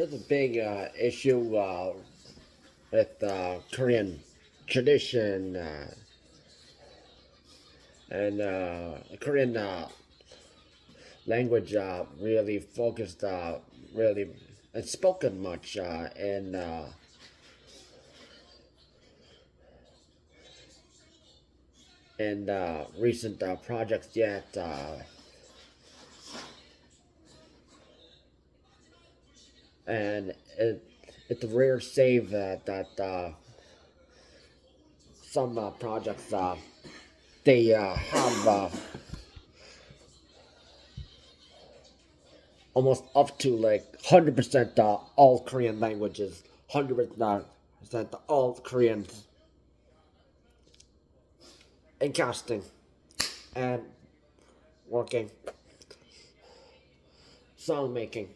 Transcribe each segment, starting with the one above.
There's a big issue with Korean tradition and Korean language really focused, really, and spoken much in recent projects yet. And it's a rare save that some projects they have almost up to like 100% all Korean languages, 100% all Koreans in casting and working, song making.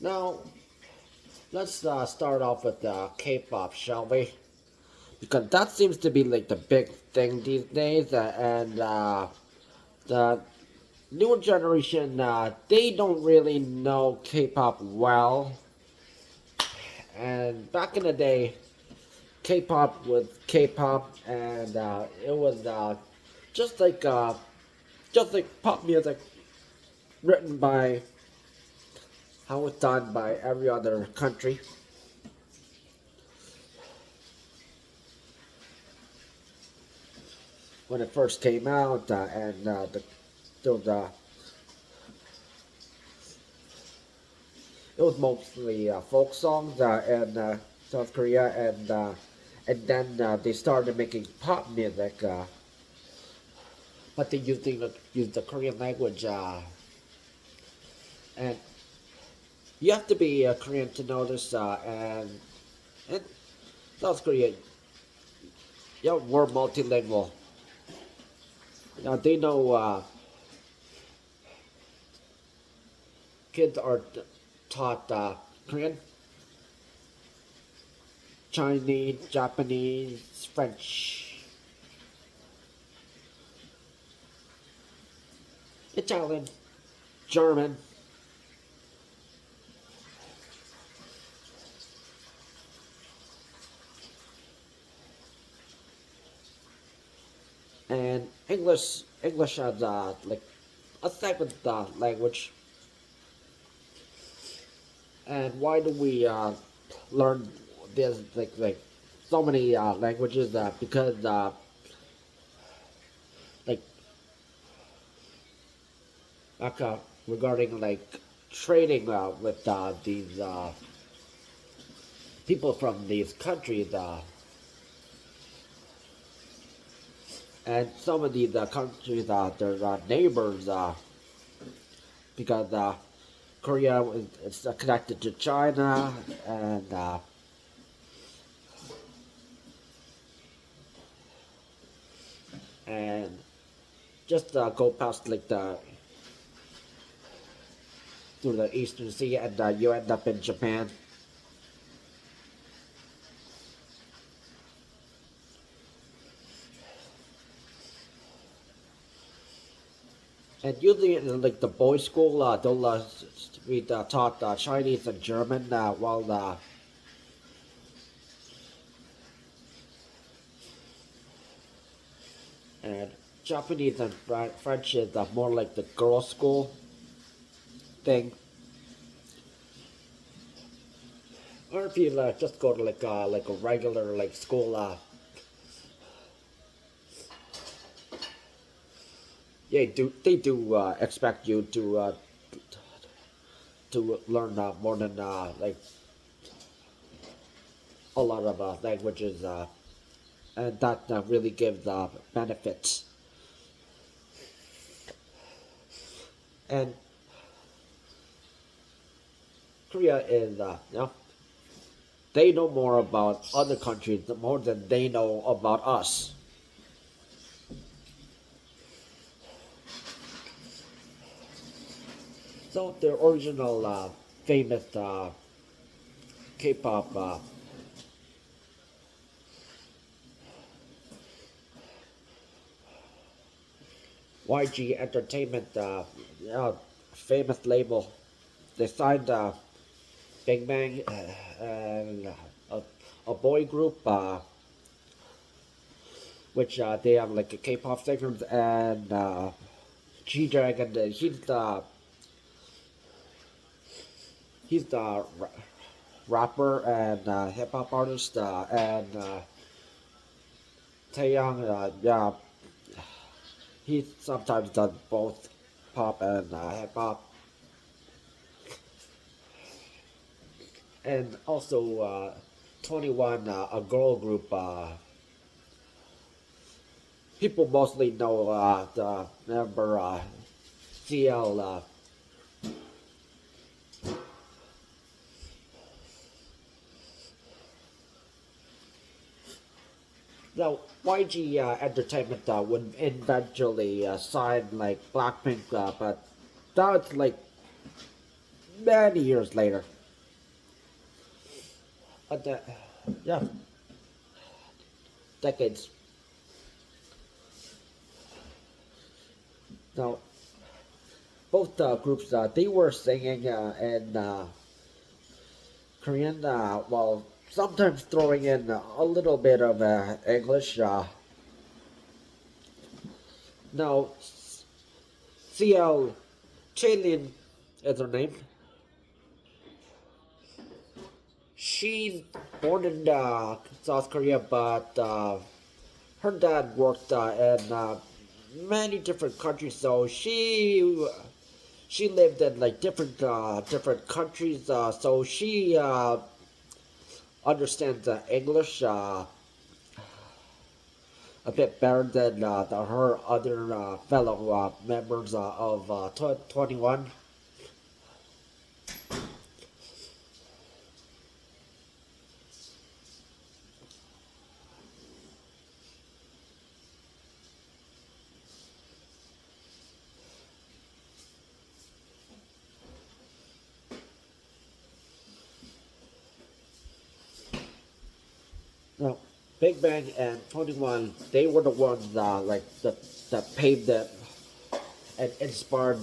Now, let's start off with K-pop, shall we? Because that seems to be like the big thing these days, and the newer generation they don't really know K-pop well. And back in the day, K-pop was K-pop, and it was just like uh, just like pop music written by how it's done by every other country. When it first came out, and there was, it was mostly folk songs in South Korea, and then they started making pop music, but they used the Korean language, and you have to be Korean to know this, and in South Korea, yeah, we're multilingual. Now they know kids are taught Korean, Chinese, Japanese, French, Italian, German, and English. English as like a second language. And why do we learn this like so many languages? Because like regarding like trading with these people from these countries, and some of these countries they're neighbors, because Korea is connected to China, and just go past like the through the Eastern Sea, and you end up in Japan. And usually in like the boys' school, they'll be taught Chinese and German, while and Japanese and French is more like the girls' school thing. Or if you just go to like a regular like school, yeah, they do expect you to learn more than like a lot of languages, and that really gives benefits. And Korea is, they know more about other countries more than they know about us. So the original famous K-pop YG Entertainment, famous label. They signed Big Bang and a boy group, which they have like a K-pop singers and G Dragon. He's the rapper and hip hop artist, and Taeyong. Yeah, he sometimes does both pop and hip hop, and also 21, a girl group. People mostly know the member CL. Now, YG Entertainment would eventually sign like Blackpink, but that's like many years later. Uh, yeah, decades. Now, both groups they were singing in Korean, while sometimes throwing in a little bit of English. Now, CL Chaelin is her name. She's born in South Korea, but her dad worked in many different countries, so she lived in like different countries. So she understands English a bit better than her other fellow members of 21. Now, Big Bang and 21, they were the ones that paved it and inspired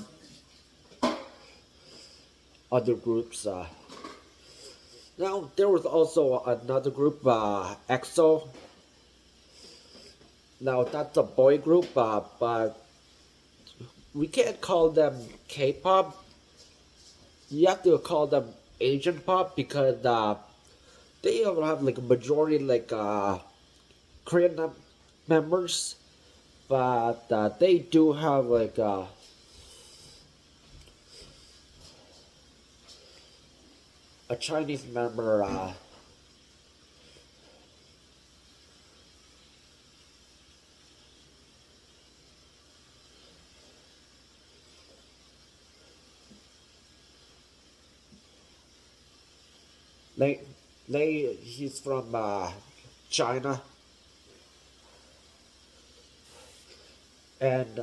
other groups. Now, there was also another group, EXO. Now, that's a boy group, but we can't call them K-pop. You have to call them Asian pop because they don't have like a majority like Korean members, but they do have like a Chinese member. They, he's from China, and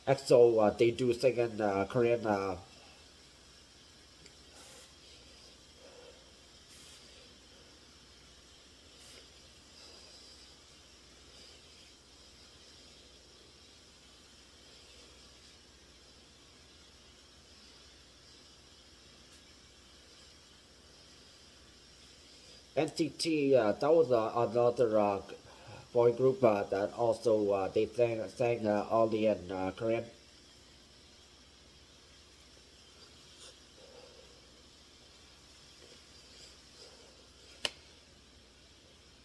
EXO they do sing in Korean. NCT that was another boy group that also they sang only in Korean.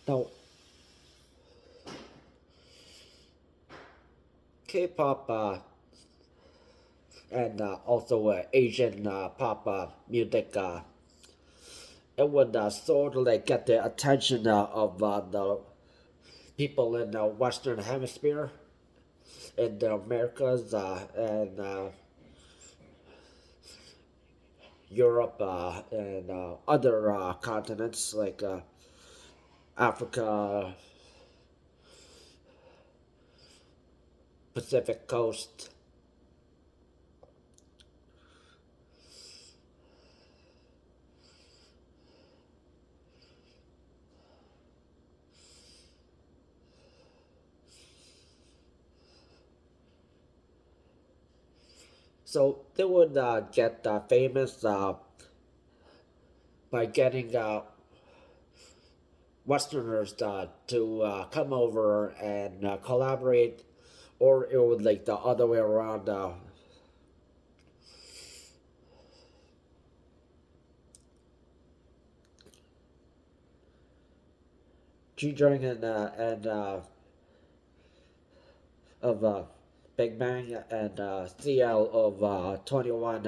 Now, K-pop and also Asian pop music, it would sort of like get the attention of the people in the Western Hemisphere, in the Americas and Europe and other continents like Africa, Pacific Coast. So they would get famous by getting Westerners to come over and collaborate, or it would like the other way around. G Dragon and of Big Bang and CL of 21.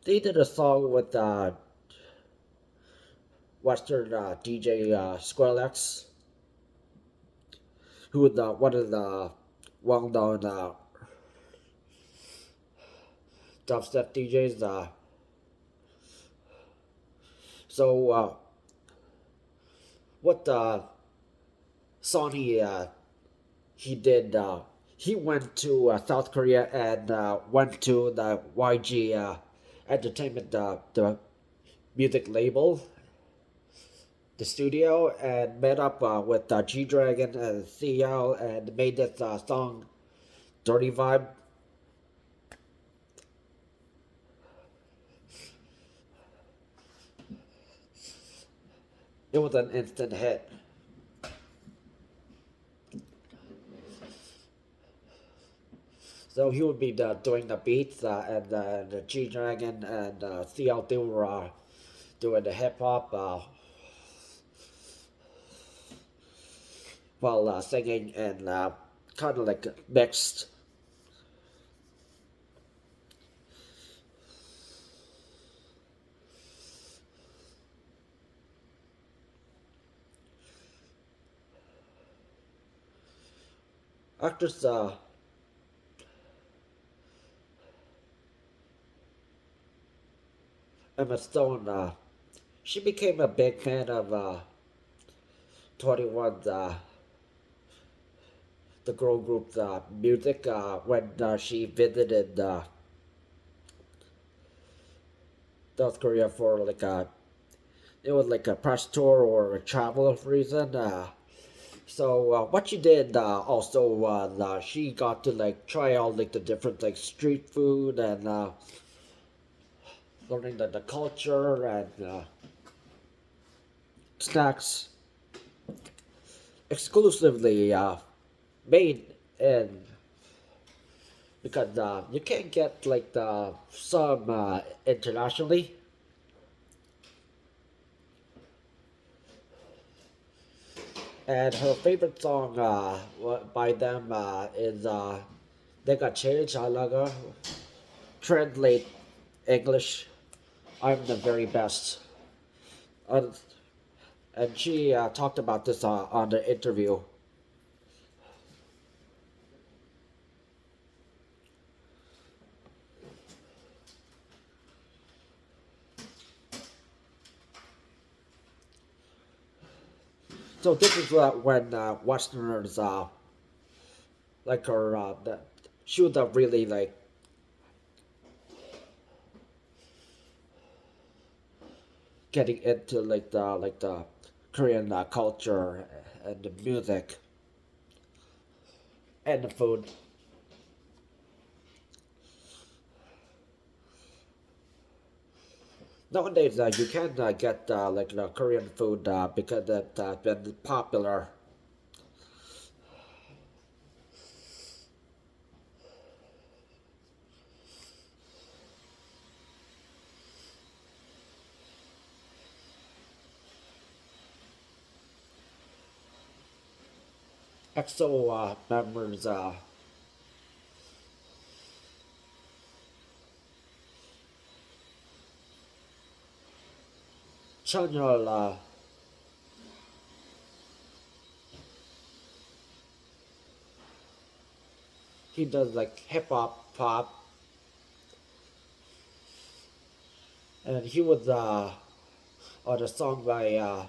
They did a song with Western DJ Skrillex, who was one of the well-known dubstep DJs. So what song he did? He went to South Korea and went to the YG Entertainment, the music label, the studio, and met up with G Dragon and CL and made this song Dirty Vibe. It was an instant hit. So he would be doing the beats and the G Dragon and CL they were doing the hip hop while singing and kind of like mixed. Actress Emma Stone, she became a big fan of 21's the girl group's music when she visited South Korea for like a it was like a press tour or a travel reason. So what she did also was she got to like try all like the different like street food and learning the culture and snacks exclusively made in because you can't get like the some internationally. And her favorite song by them is They Got Change. I love her. Translate English. I'm the very best. Uh, and she talked about this on the interview. So this is when Westerners like her. She was really like getting into like the Korean culture and the music and the food. Nowadays, you can get like Korean food because it's been popular. EXO members, Chanyeol, he does like hip hop, pop, and he was on a song by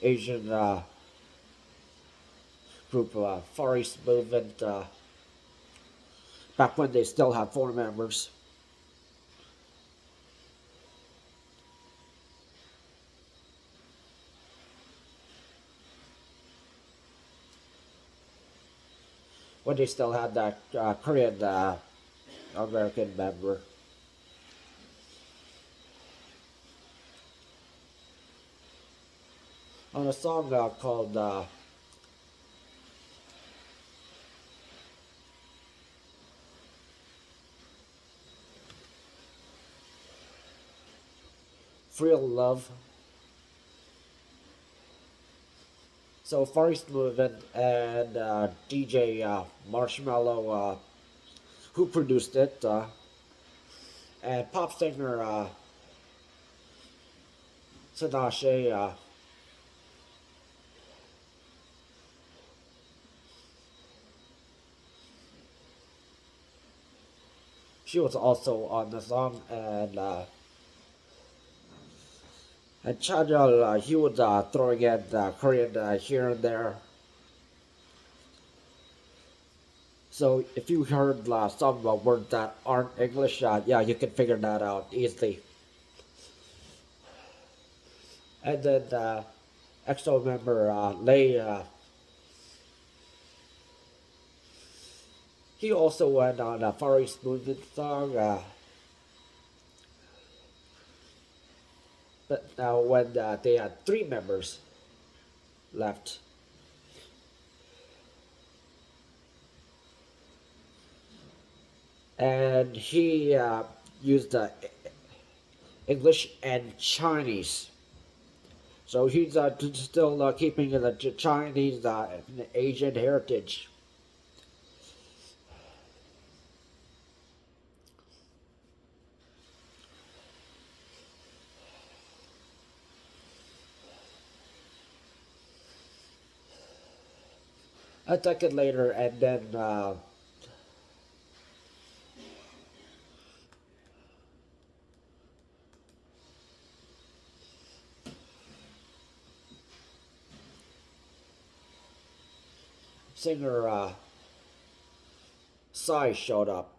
Asian group Far East Movement back when they still had four members. when they still had that Korean American member. On a song called Real Love. So Far East Movement and DJ Marshmallow, who produced it, and pop singer Tinashe. She was also on the song, and Chanyeol, he was throwing in Korean here and there. So if you heard some words that aren't English, yeah, you can figure that out easily. And then EXO member Lay, he also went on a Far East Movement song. But now when they had three members left, and he used English and Chinese. So he's still keeping the Chinese Asian heritage. A decade later, and then singer Psy showed up.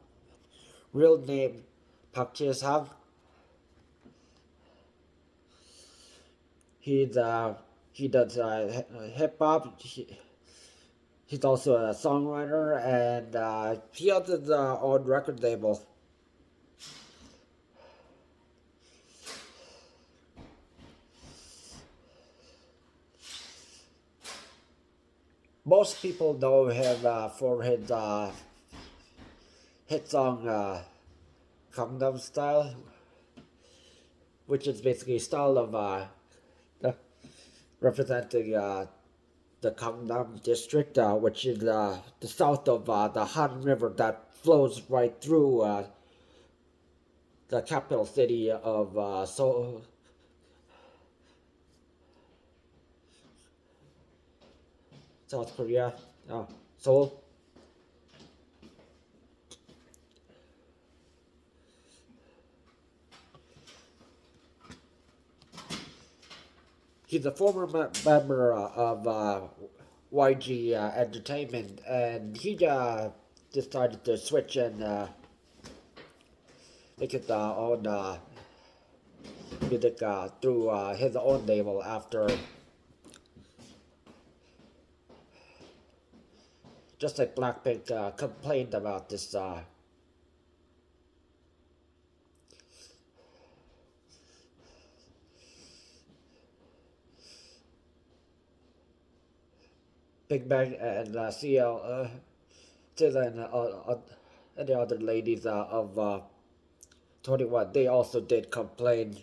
Real name Park Jae-sang. He's he does hip hop. He's also a songwriter, and he has his own record label. Most people know him for his hit song Gangnam Style, which is basically a style of representing the Gangnam district, which is the south of the Han River that flows right through the capital city of Seoul. South Korea, Seoul. He's a former member of YG Entertainment, and he decided to switch and make his own music through his own label after, just like Blackpink complained about this Big Bang and CL, and the other ladies of 21, they also did complain.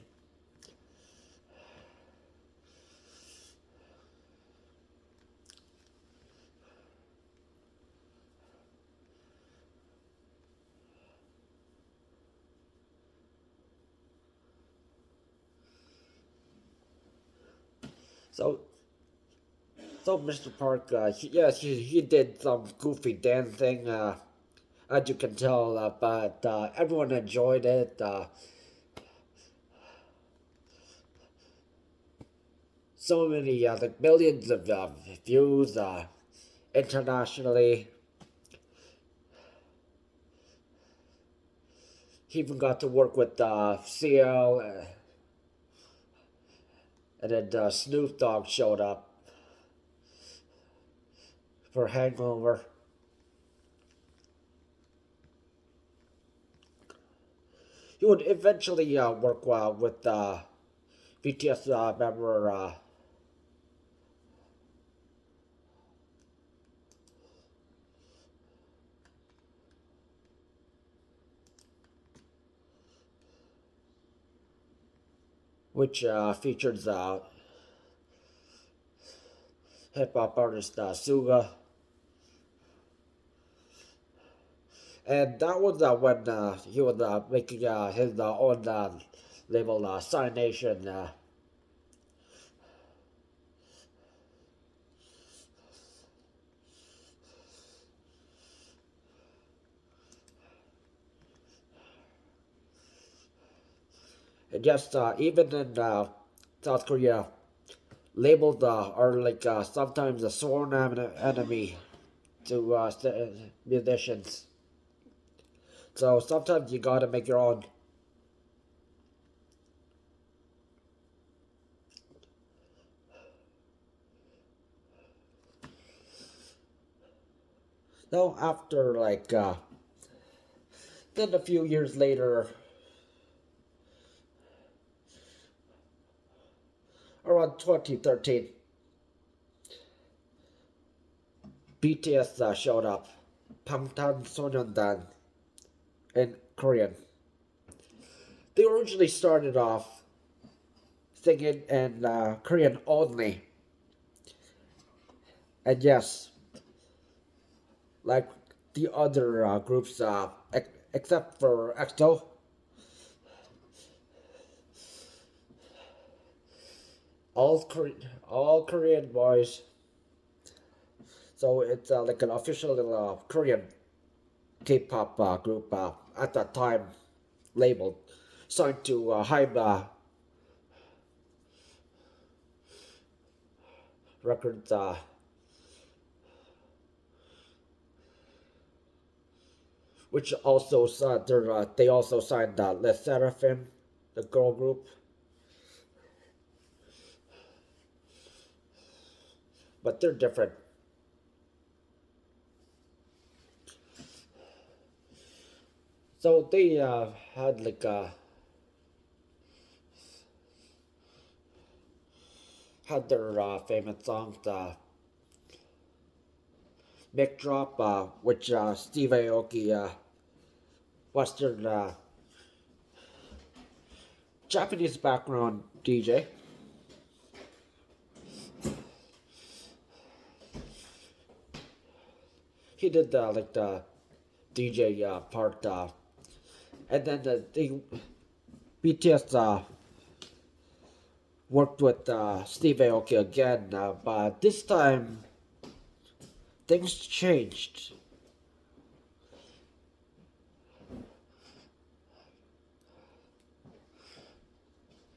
So, so Mr. Park, yes, he did some goofy dancing, as you can tell, but everyone enjoyed it. So many, like millions of views internationally. He even got to work with CL, and then Snoop Dogg showed up for Hangover. he would eventually work with BTS member which features hip hop artist Suga, and that was when he was making his own label, Sign Nation. And yes, even in South Korea, labeled are like sometimes a sworn enemy to musicians. So sometimes you gotta make your own. Now after like then a few years later, around 2013, BTS showed up, Bangtan Sonyeondan in Korean. They originally started off singing in Korean only, and yes, like the other groups, except for EXO, all Korean boys. So it's like an official Korean K-pop group at that time, labeled, signed to Hybe Records, which also they also signed Les Seraphim, the girl group, but they're different. So they had like had their famous songs, Mic Drop, which Steve Aoki, Western Japanese background DJ. He did like the DJ part, and then the BTS worked with Steve Aoki again, but this time things changed.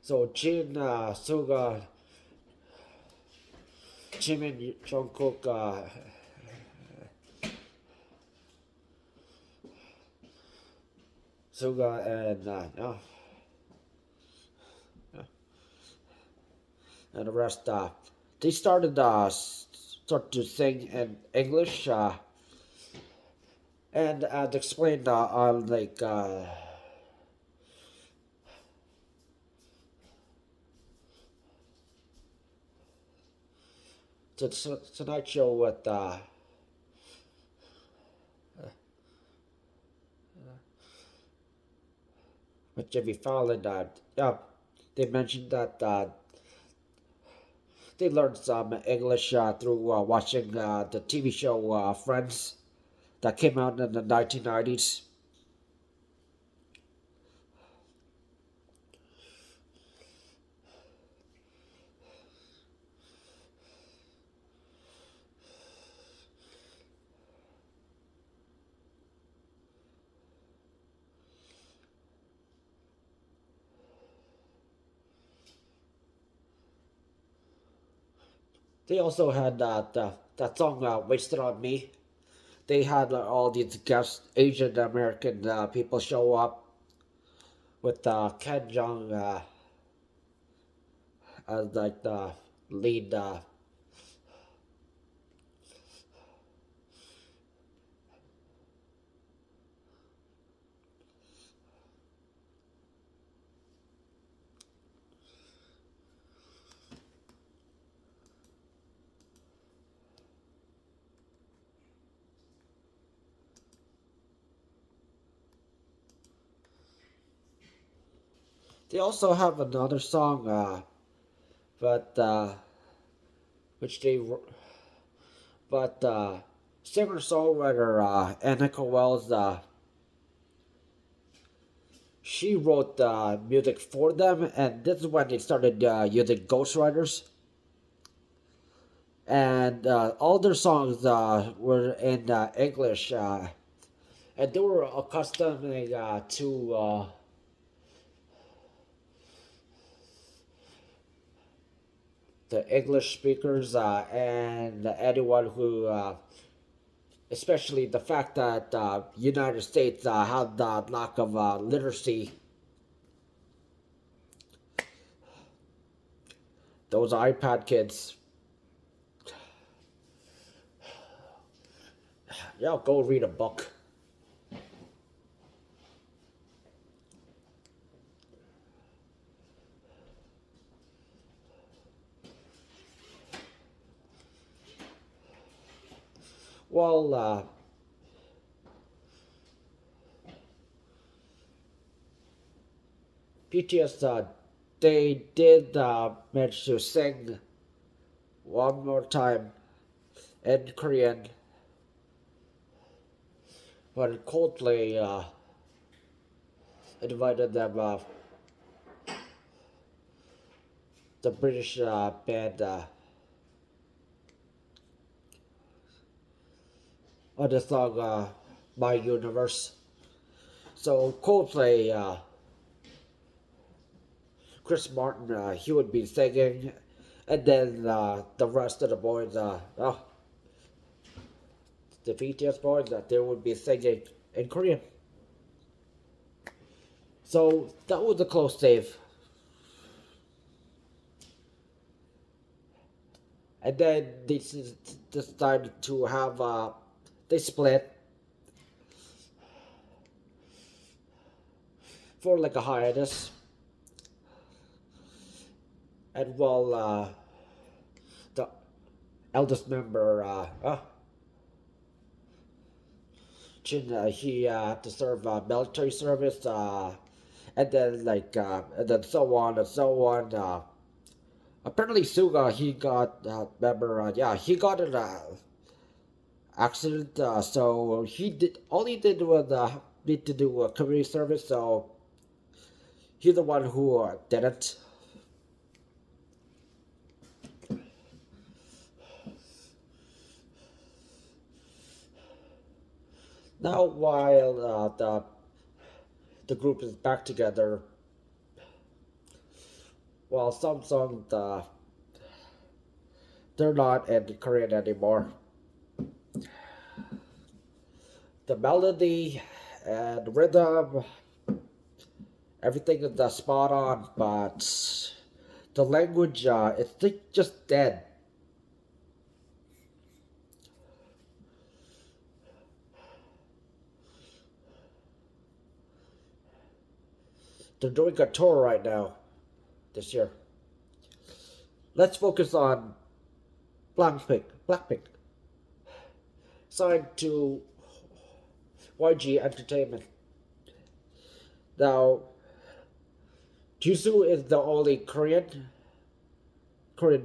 So Jin, Suga, Jimin, Jungkook, Suga, and and the rest, they started start to sing in English, and explained on like Tonight Show with Jimmy Fallon. Yeah, they mentioned that they learned some English through watching the TV show Friends that came out in the 1990s. They also had that song "Wasted on Me." They had all these guest Asian American people show up with Ken Jeong as like the lead. They also have another song, but which they but singer-songwriter Annika Wells, she wrote the music for them, and this is when they started using ghostwriters. And all their songs were in English, and they were accustomed to the English speakers and anyone who especially the fact that United States had the lack of literacy. Those iPad kids, yeah, go read a book. Well, BTS, they did manage to sing one more time in Korean, but Coldplay invited them, the British band, on the song My Universe. So Coldplay, Chris Martin, he would be singing, and then the rest of the boys, the BTS boys, that they would be singing in Korean. So that was a close save. And then they decided to have they split for like a hiatus, and while the eldest member Chin, he had to serve military service, and then and then so on and so on. Apparently Suga, he got remember yeah, he got an accident, so he did all he did was need to do community service, so he's the one who didn't. Now while the group is back together, while some songs they're not in Korean anymore. The melody and rhythm, everything is spot on, but the language it's just dead. They're doing a tour right now this year. Let's focus on Blackpink. Blackpink signed to YG Entertainment. Now, Jisoo is the only Korean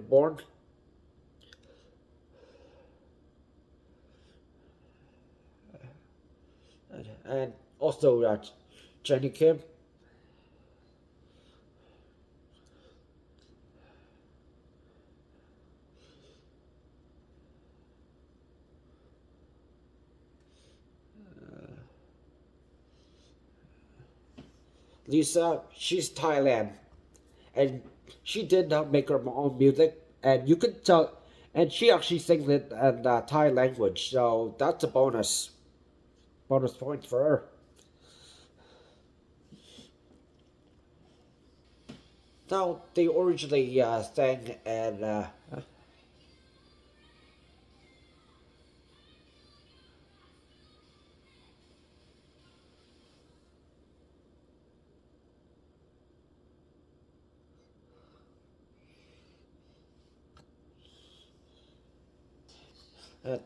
born, and also Jennie Kim. Lisa, she's Thailand, and she did not make her own music, and you could tell, and she actually sings it in Thai language, so that's a bonus point for her. Now they originally sang in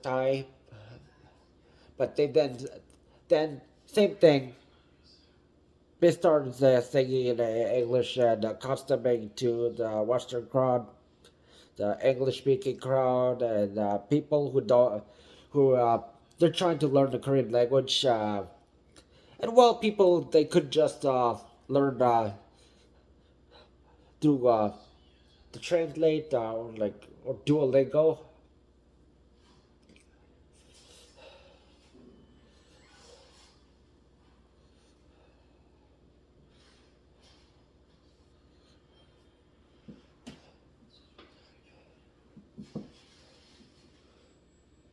Thai, but they then same thing. they started singing in English and customing to the Western crowd, the English-speaking crowd, and people who don't, who they're trying to learn the Korean language. And well, people they could just learn through to translate or like or Duolingo.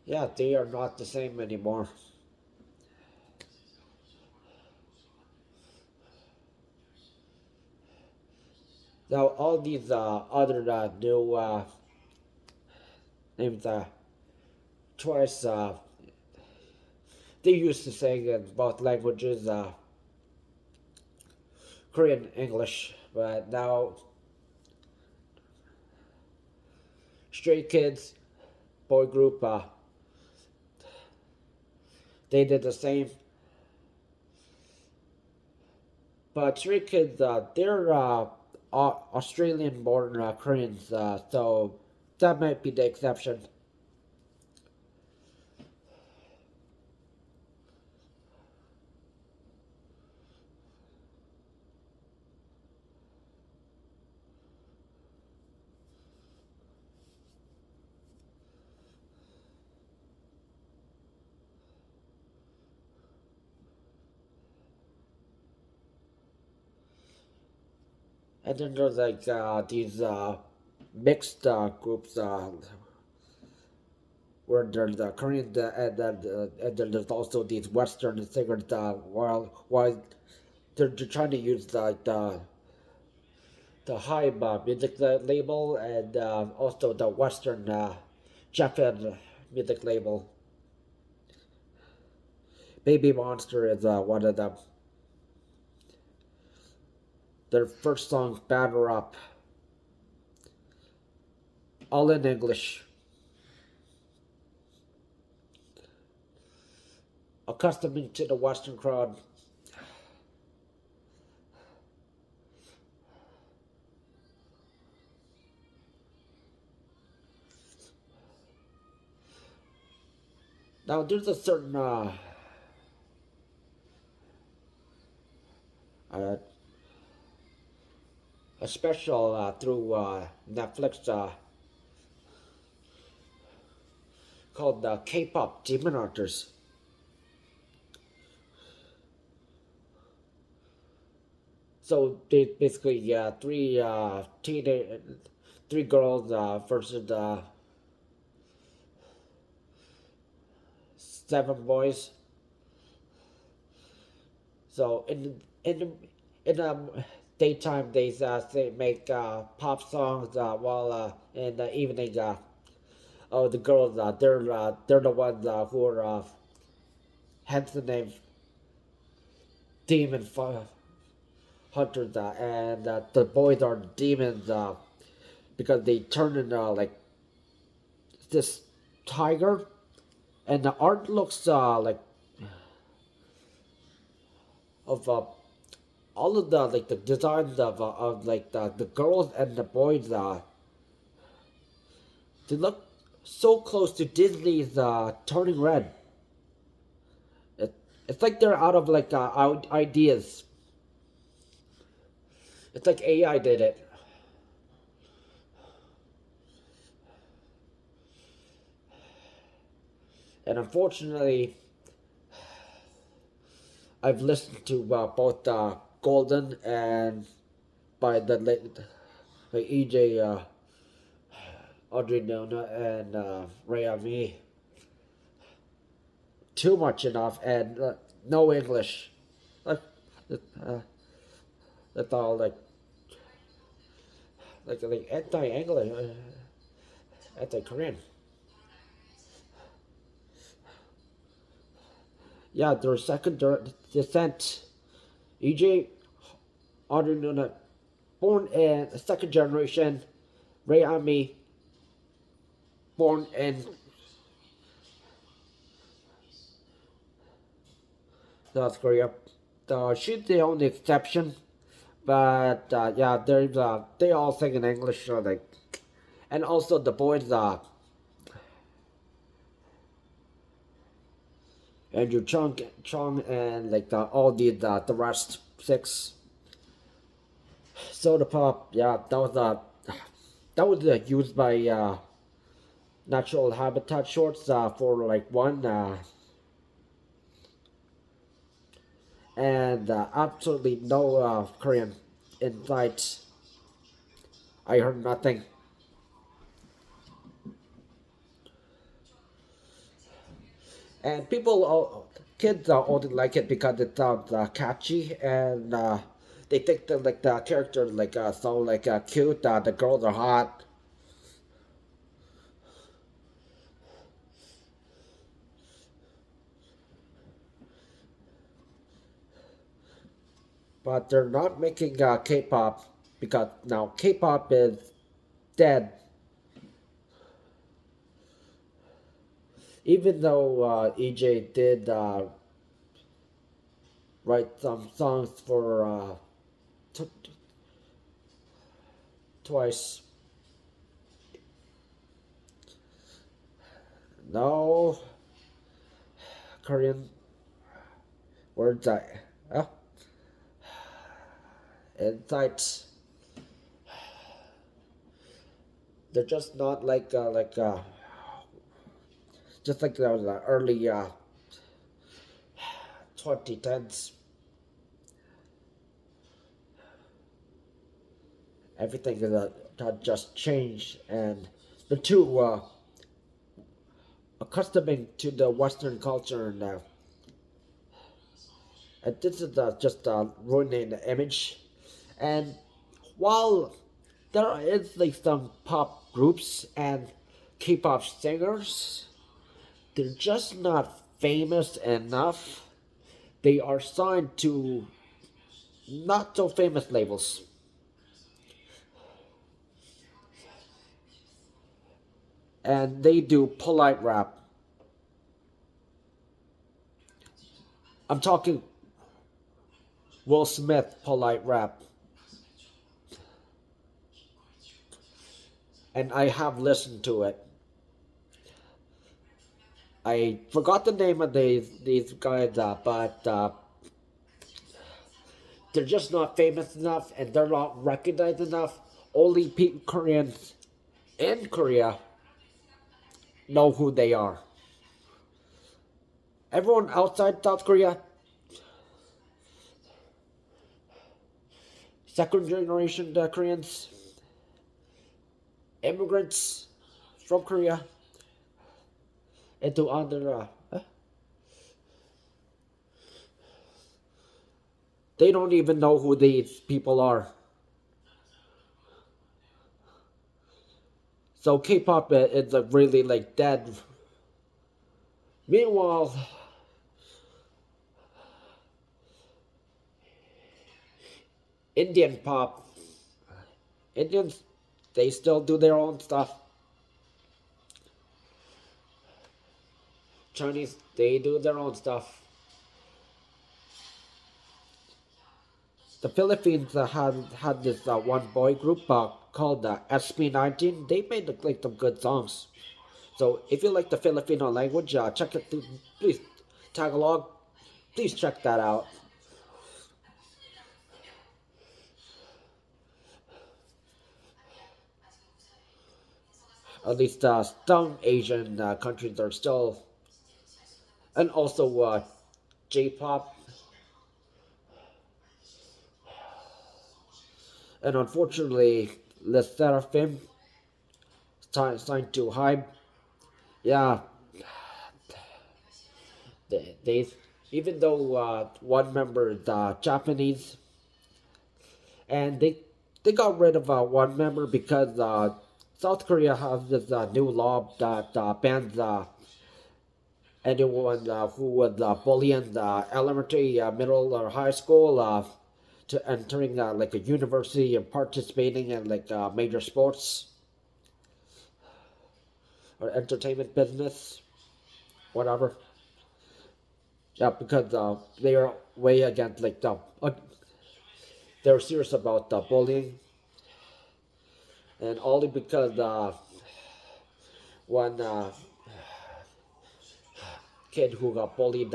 Yeah, they are not the same anymore. Now all these other new names twice they used to sing in both languages, Korean, English, but now Stray Kids, boy group, they did the same. But Stray Kids, they're Australian-born Koreans, so that might be the exception. And then there's like these mixed groups where there's the Korean and then there's also these Western singers while they're trying to use like the Hype music label and also the Western Japan music label. Baby Monster is one of them. Their first song, Batter Up, all in English. Accustoming to the Western crowd. Now, there's a certain uh, a special through Netflix called K-pop Demon Hunters. So they basically three girls versus seven boys. So in daytime they make pop songs while in the evening oh the girls they're the ones who are hence the name demon hunters and the boys are demons because they turn into like this tiger and the art looks like of all of the like the designs of like the girls and the boys they look so close to Disney's Turning Red. It, it's like they're out of like ideas. It's like AI did it. And unfortunately, I've listened to both Golden and by the late like EJ Audrey Nona and Ray Me too much enough and no English. Like uh, that's all like anti-English, anti-Korean. Yeah, their second descent. EJ Audrey Nuna, born in second generation. Ray Ami, born in South Korea. she's the only exception. But yeah, they all sing in English, so like, and also the boys, Andrew Chung, and like all the rest six. Soda Pop, yeah, that was used by Natural Habitat Shorts for like one, and absolutely no Korean insight. I heard nothing. And kids only like it because it sounds catchy, and they think that like the characters like so like cute. The girls are hot, but they're not making K-pop because now K-pop is dead. Even though EJ did write some songs for t- twice. No Korean words. Uh, insights. They're just not just like those early 2010s. Everything is just changed, and the two accustoming to the Western culture now. And this is just ruining the image. And while there is like some pop groups and K-pop singers, they're just not famous enough. They are signed to not so famous labels, and they do polite rap. I'm talking Will Smith polite rap, and I have listened to it. I forgot the name of these guys, but they're just not famous enough, and they're not recognized enough. Only Koreans in Korea know who they are. Everyone outside South Korea, second generation Koreans, immigrants from Korea into other, they don't even know who these people are. So K-pop is really like dead. Meanwhile, Indian pop, Indians, they still do their own stuff. Chinese, they do their own stuff. The Philippines had this one boy group called SB19. They made like some good songs. So if you like the Filipino language, check it. Please tag along. Please check that out. At least some Asian countries are still, and also J-pop, and unfortunately, Le Seraphim signed to Hype. Yeah, they even though one member is Japanese, and they got rid of one member because South Korea has this new law that bans anyone who was bullying the elementary, middle, or high school to entering like a university and participating in like major sports or entertainment business, whatever. Yeah, because they are way against like they're serious about bullying, and only because one kid who got bullied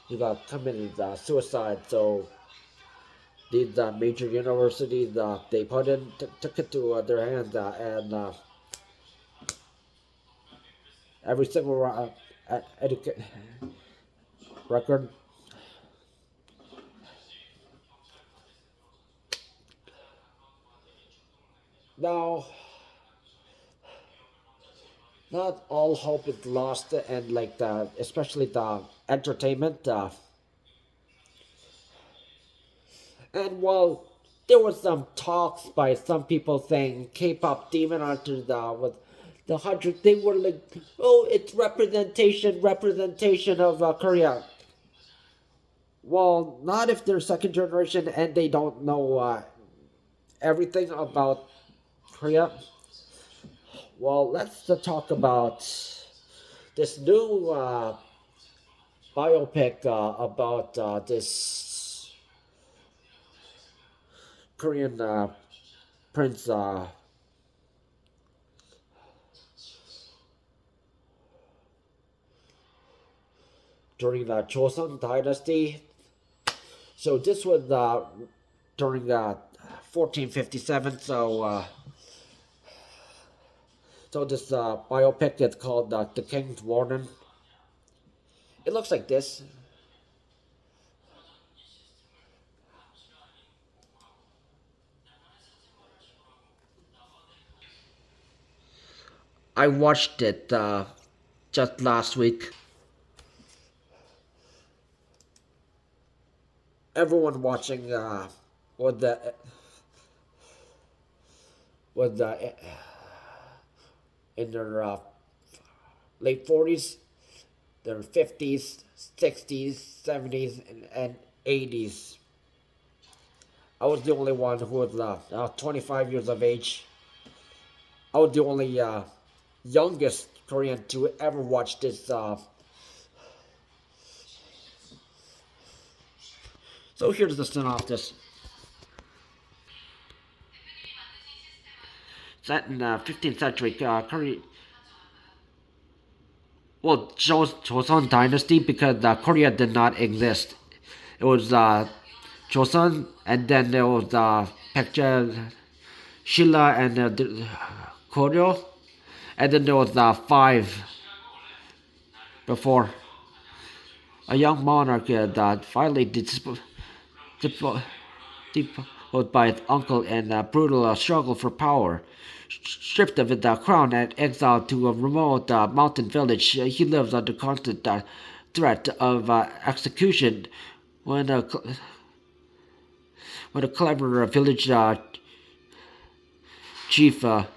he got committed suicide. So these major universities they took it to their hands and every single record. Now, not all hope is lost, and like especially the entertainment. And while there was some talks by some people saying K-pop demon artists with the 100, they were like, oh, it's representation of Korea. Well, not if they're second generation and they don't know everything about Korea. Well, let's talk about this new biopic about this Korean prince during the Joseon dynasty. So this was during 1457. So this biopic is called The King's Warden. It looks like this. I watched it just last week. Everyone watching was the was in their late 40s, their 50s, 60s, 70s, and 80s. I was the only one who was 25 years of age. I was the only youngest Korean to ever watch this. So here's the synopsis. Set in 15th century Korea. Well, Joseon dynasty because Korea did not exist. It was Joseon, and then there was Pekja, Shilla, and Koryo, and then there was five before. A young monarch that finally deposed by his uncle in a brutal struggle for power. Stripped of his crown and exiled to a remote mountain village, he lives under constant threat of execution when when a clever village chief, Young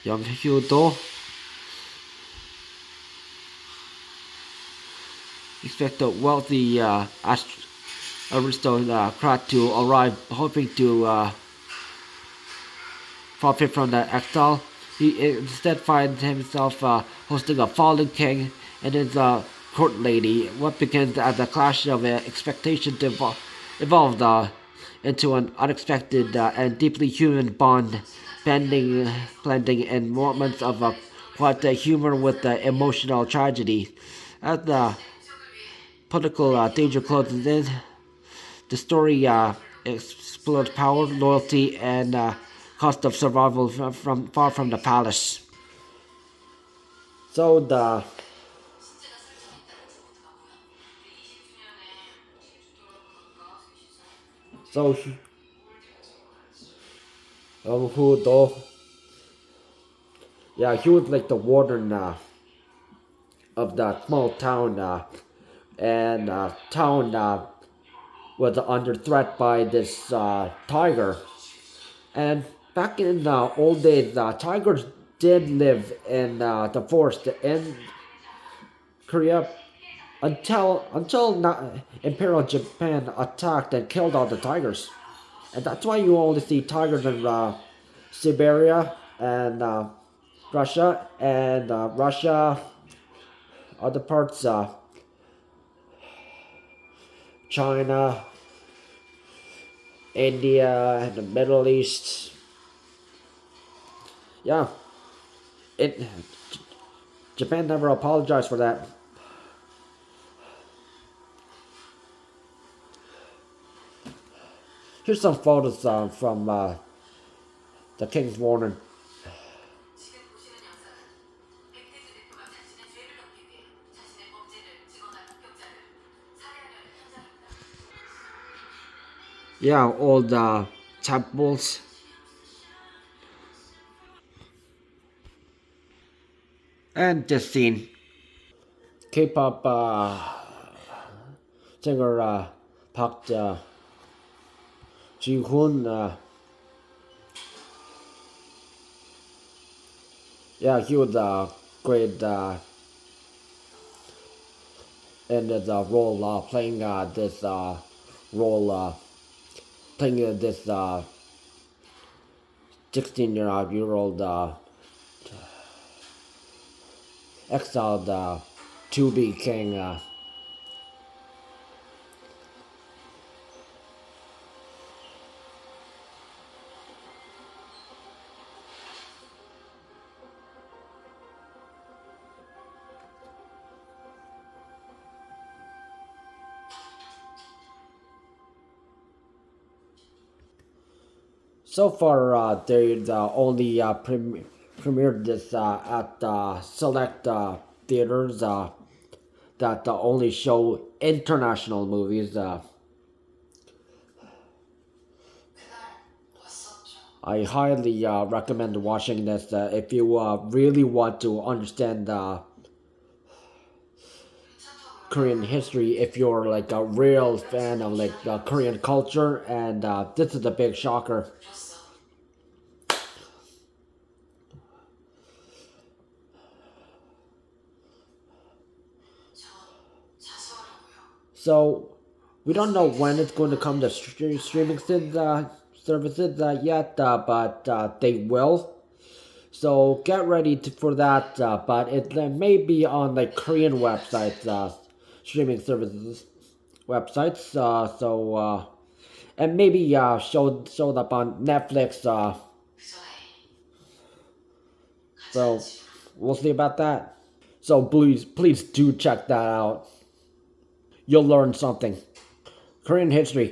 Hyo-do, expect a wealthy aristocrat to arrive, hoping to profit from the exile. He instead finds himself hosting a fallen king and his court lady. What begins as a clash of expectations evolved into an unexpected and deeply human bond, blending in moments of quite humor with emotional tragedy. As the political danger closes in, the story explores power, loyalty, and cost of survival from far from the palace. So the so who though? Yeah, he was like the warden of the small town, and town was under threat by this tiger. And back in the old days, tigers did live in the forest in Korea until Imperial Japan attacked and killed all the tigers. And that's why you only see tigers in Siberia and Russia, and Russia, other parts, China, India, and the Middle East. Yeah, it Japan never apologized for that. Here's some photos from the King's Warden. Yeah, all the temples and this scene. K-pop singer Park Ji-hoon. Yeah, he was great in the role playing this role playing this 16-year-old exiled to be king. So far, they only premiered this at select theaters that only show international movies. I highly recommend watching this if you really want to understand Korean history. If you're like a real fan of like the Korean culture, and this is a big shocker. So we don't know when it's going to come to streaming services yet, but they will. So get ready for that. But it may be on like Korean websites, streaming services websites. And maybe showed up on Netflix. So we'll see about that. So please do check that out. You'll learn something. Korean history.